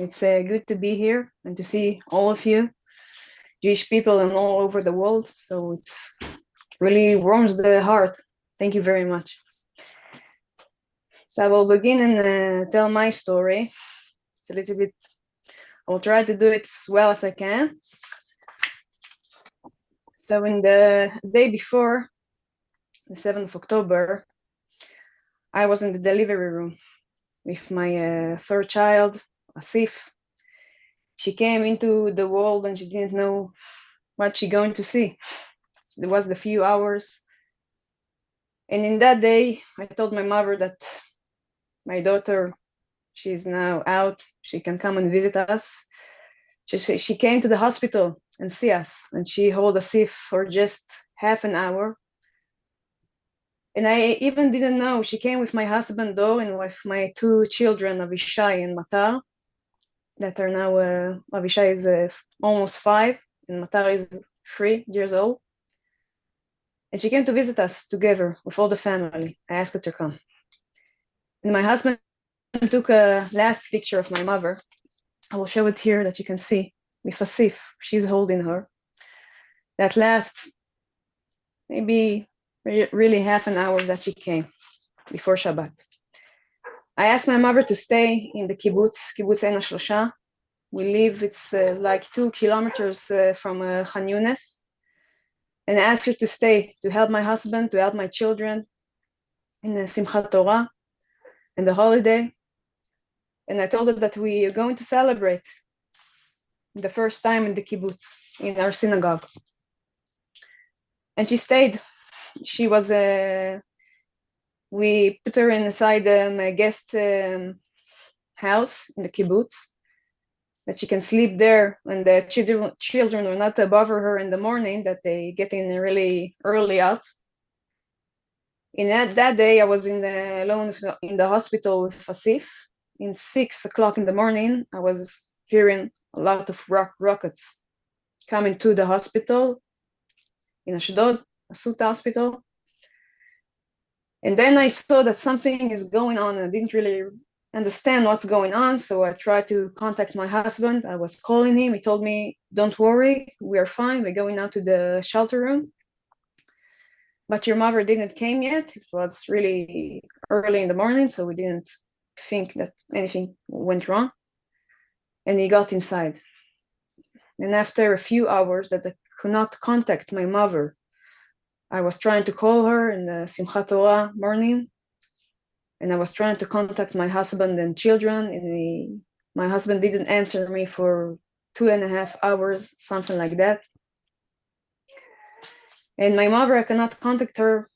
It's good to be here and to see all of you, Jewish people and all over the world. So it's really warms the heart. Thank you very much. So I will begin and tell my story. It's a little bit, I will try to do it as well as I can. So in the day before, the 7th of October, I was in the delivery room with my third child, Asif. She came into the world and she didn't know what she's going to see. It was the few hours. And in that day, I told my mother that my daughter, she's now out. She can come and visit us. She came to the hospital and see us, and she held Asif for just half an hour. And I even didn't know. She came with my husband, though, and with my two children, Avishai and Matar, that are now, Avishai is almost 5, and Matar is 3 years old. And she came to visit us together with all the family. I asked her to come. And my husband took a last picture of my mother. I will show it here that you can see with Asif. She's holding her. That last maybe really half an hour that she came before Shabbat. I asked my mother to stay in the kibbutz Ein HaShlosha. We live, it's like 2 kilometers from Khan Yunis. And I asked her to stay, to help my husband, to help my children in the Simchat Torah and the holiday. And I told her that we are going to celebrate the first time in the kibbutz, in our synagogue. And she stayed. She was, we put her inside a guest house in the kibbutz, that she can sleep there when the children will not bother her in the morning, that they get in really early up. In that day, I was alone in the hospital with Asif. In 6 o'clock in the morning, I was hearing a lot of rockets coming to the hospital in Ashdod, Asut hospital. And then I saw that something is going on, and I didn't really understand what's going on. So I tried to contact my husband. I was calling him. He told me, don't worry, we are fine. We're going now to the shelter room. But your mother didn't came yet. It was really early in the morning, so we didn't think that anything went wrong. And he got inside. And after a few hours that I could not contact my mother, I was trying to call her in the Simchat Torah morning, and I was trying to contact my husband and children, and my husband didn't answer me for 2.5 hours, something like that. And my mother, I cannot contact her.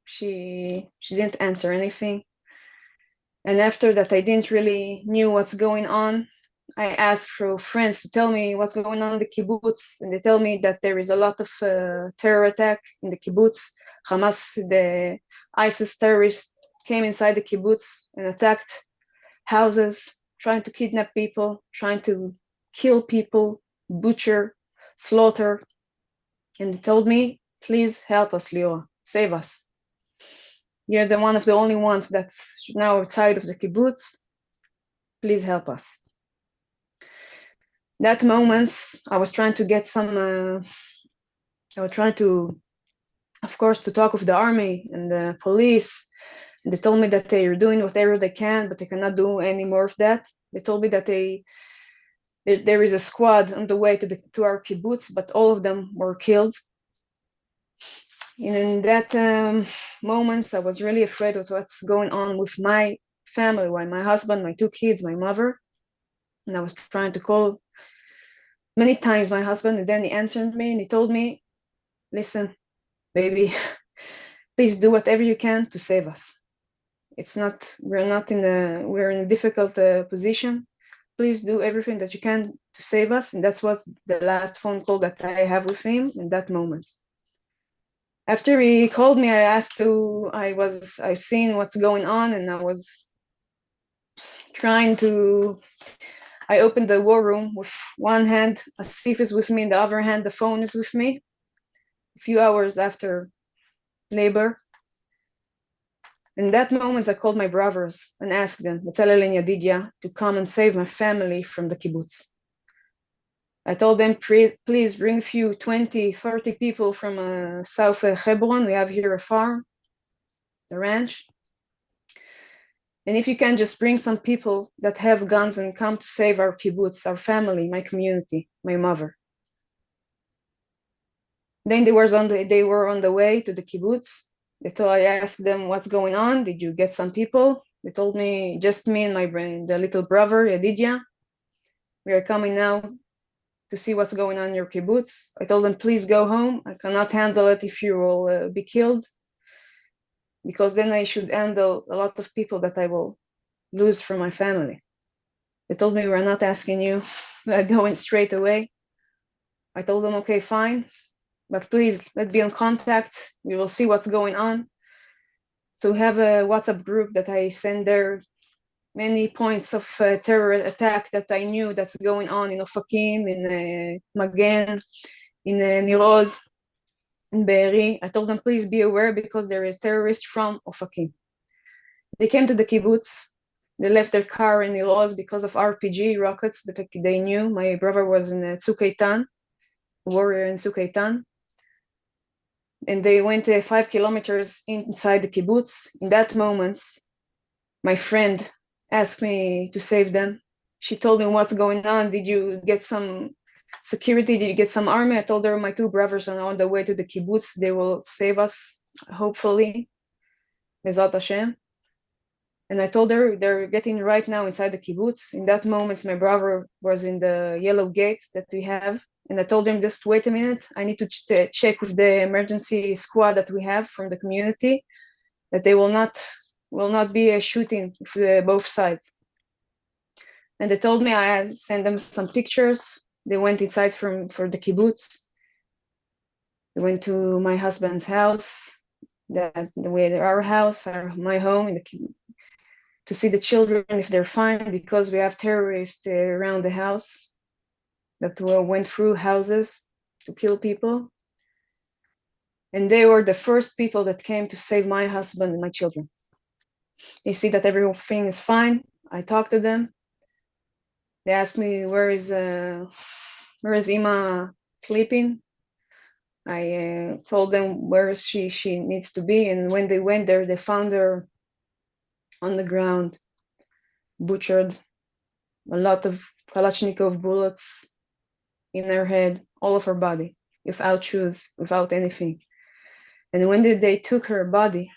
She didn't answer anything. And after that, I didn't really knew what's going on. I asked for friends to tell me what's going on in the kibbutz, and they tell me that there is a lot of terror attack in the kibbutz. Hamas, the ISIS terrorists, came inside the kibbutz and attacked houses, trying to kidnap people, trying to kill people, butcher, slaughter. And they told me, please help us, Liora, save us. You're one of the only ones that's now outside of the kibbutz. Please help us. That moments, I was trying to get some, I was trying to, of course, to talk with the army and the police. And they told me that they are doing whatever they can, but they cannot do any more of that. They told me that there is a squad on the way to our kibbutz, but all of them were killed. And in that moments, I was really afraid of what's going on with my family, my husband, my 2 kids, my mother. And I was trying to call many times my husband, and then he answered me and he told me, listen, baby, please do whatever you can to save us. We're in a difficult position. Please do everything that you can to save us. And that's what the last phone call that I have with him in that moment. After he called me, I've seen what's going on, and I was trying to, I opened the war room with one hand, Asif is with me, in the other hand, the phone is with me. A few hours after labor. In that moment, I called my brothers and asked them, Betzalel and Yadidya, to come and save my family from the kibbutz. I told them, please bring a few 20, 30 people from South Hebron. We have here a farm, a ranch. And if you can just bring some people that have guns and come to save our kibbutz, our family, my community, my mother. Then they were on the way to the kibbutz. I asked them, what's going on? Did you get some people? They told me, just me and the little brother, Yedidya. We are coming now to see what's going on in your kibbutz. I told them, please go home. I cannot handle it if you will be killed, because then I should handle a lot of people that I will lose from my family. They told me, we're not asking you, going straight away. I told them, okay, fine, but please, let's be in contact. We will see what's going on. So we have a WhatsApp group that I send there many points of terror attack that I knew that's going on in Ofakim, in Magen, in Niroz, in Be'eri. I told them, please be aware because there is terrorists from Ofakim. They came to the kibbutz. They left their car in Niroz because of RPG rockets that they knew. My brother was in Tzur, warrior in Tzur. And they went 5 kilometers inside the kibbutz. In that moment, my friend asked me to save them. She told me, what's going on? Did you get some security? Did you get some army? I told her my 2 brothers are on the way to the kibbutz. They will save us, hopefully. Bezat Hashem. And I told her they're getting right now inside the kibbutz. In that moment, my brother was in the yellow gate that we have. And I told him, just wait a minute. I need to check with the emergency squad that we have from the community that they will not be a shooting for both sides. And they told me I sent them some pictures. They went inside for the kibbutz. They went to my husband's house, our house, my home, to see the children if they're fine, because we have terrorists around the house that went through houses to kill people. And they were the first people that came to save my husband and my children. They see that everything is fine. I talked to them. They asked me, where is Ima sleeping? I told them where she needs to be. And when they went there, they found her on the ground, butchered, a lot of Kalashnikov bullets in her head, all of her body, without shoes, without anything. And when they took her body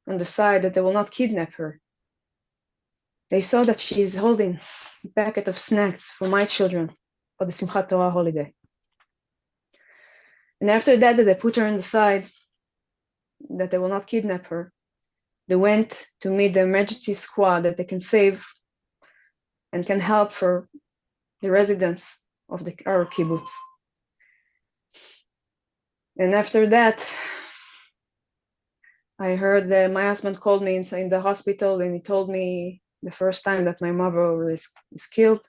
on the side that they will not kidnap her, they saw that she is holding a packet of snacks for my children for the Simchat Torah holiday. And after that they put her on the side that they will not kidnap her, they went to meet the emergency squad that they can save and can help for the residents of our kibbutz. And after that, I heard that my husband called me in the hospital, and he told me the first time that my mother is killed.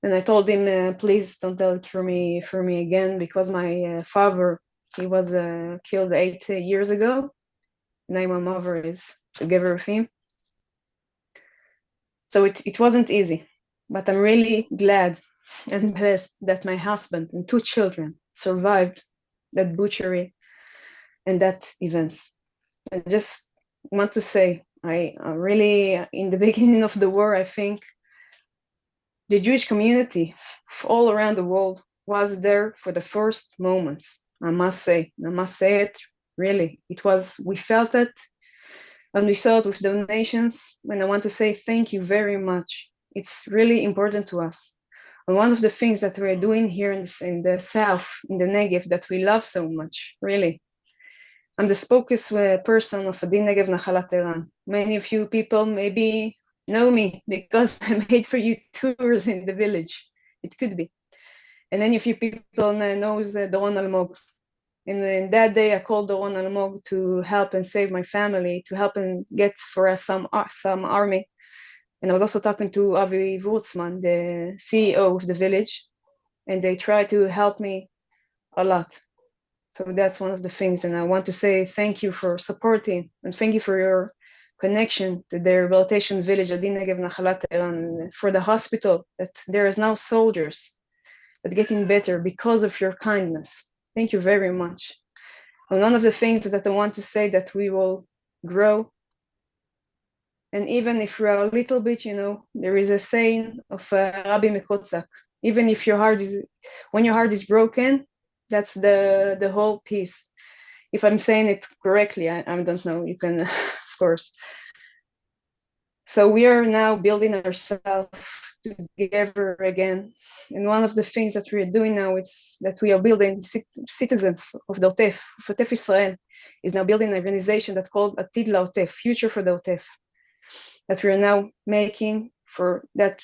And I told him, please don't tell it for me again, because my father, he was killed 8 years ago. Now my mother is together with him. So it wasn't easy, but I'm really glad and blessed that my husband and 2 children survived that butchery and that events. I just want to say, I really, in the beginning of the war, I think the Jewish community all around the world was there for the first moments. I must say it, really. We felt it, and we saw it with donations. And I want to say thank you very much. It's really important to us. And one of the things that we're doing here in the south, in the Negev, that we love so much, really. I'm the spokesperson of Adin Negev Nachalat Eran. Many of you people maybe know me because I made for you tours in the village. It could be. And many of you people knows Doron Almog. And in that day, I called Doron Almog to help and save my family, to help and get for us some army. And I was also talking to Avi Wurzman, the CEO of the village, and they tried to help me a lot. So that's one of the things. And I want to say thank you for supporting and thank you for your connection to the rehabilitation village, Adi Negev Nachalat Eran, for the hospital, that there is now soldiers that getting better because of your kindness. Thank you very much. And one of the things that I want to say that we will grow. And even if we are a little bit, there is a saying of Rabbi Mekotzak, even if when your heart is broken, that's the whole piece. If I'm saying it correctly, I don't know, you can, of course. So we are now building ourselves together again. And one of the things that we are doing now is that we are building citizens of the Otef Israel is now building an organization that's called Atid LaOtef, Future for the Otef, that we are now making for that.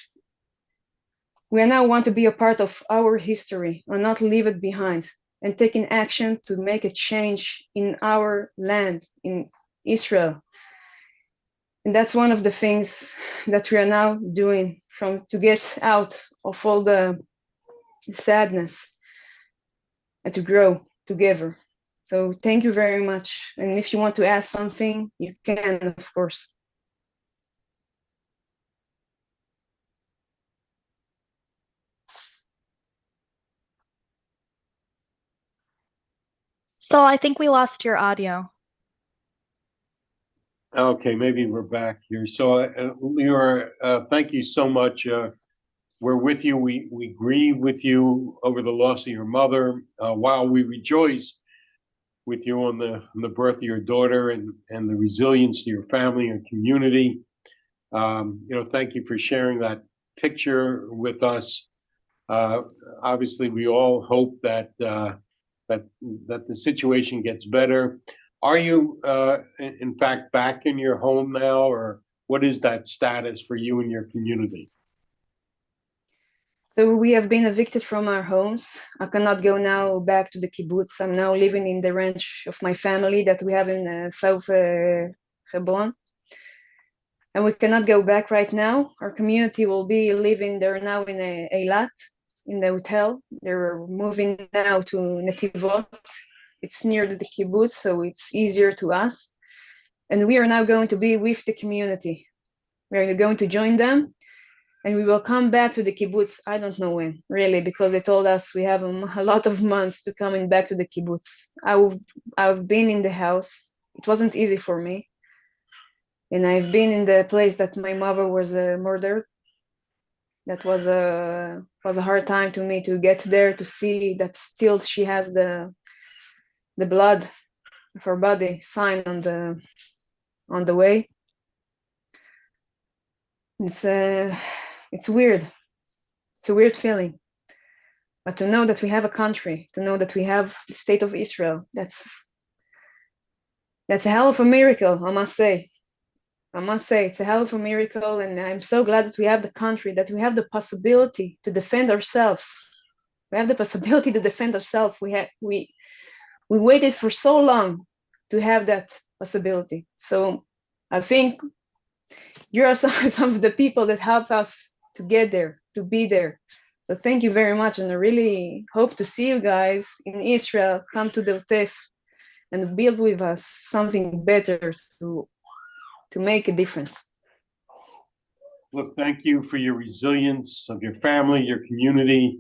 We now want to be a part of our history and not leave it behind, and taking action to make a change in our land, in Israel. And that's one of the things that we are now doing to get out of all the sadness and to grow together. So thank you very much. And if you want to ask something, you can, of course. Still, I think we lost your audio. Okay, maybe we're back here. So, Liora, thank you so much. We're with you. We grieve with you over the loss of your mother, while we rejoice with you on the birth of your daughter and the resilience to your family and community. Thank you for sharing that picture with us. Obviously, we all hope that the situation gets better. Are you, in fact, back in your home now, or what is that status for you and your community? So we have been evicted from our homes. I cannot go now back to the kibbutz. I'm now living in the ranch of my family that we have in South Hebron. And we cannot go back right now. Our community will be living there now in Eilat, in the hotel. They're moving now to Netivot. It's near the kibbutz, so it's easier to us. And we are now going to be with the community. We are going to join them, and we will come back to the kibbutz. I don't know when, really, because they told us we have a lot of months to coming back to the kibbutz. I've been in the house. It wasn't easy for me. And I've been in the place that my mother was murdered. That was a hard time to me to get there, to see that still she has the blood of her body sign on the way. It's weird. It's a weird feeling. But to know that we have a country, to know that we have the state of Israel, that's a hell of a miracle, I must say. It's a hell of a miracle, and I'm so glad that we have the country, that we have the possibility to defend ourselves. We have the possibility to defend ourselves. We waited for so long to have that possibility. So I think you are some of the people that help us to get there, to be there. So thank you very much, and I really hope to see you guys in Israel. Come to the Otef and build with us something better to make a difference. Look, thank you for your resilience of your family, your community.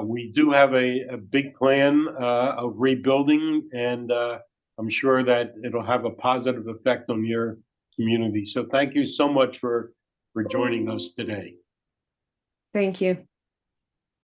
We do have a big plan of rebuilding, and I'm sure that it'll have a positive effect on your community. So thank you so much for joining us today. Thank you.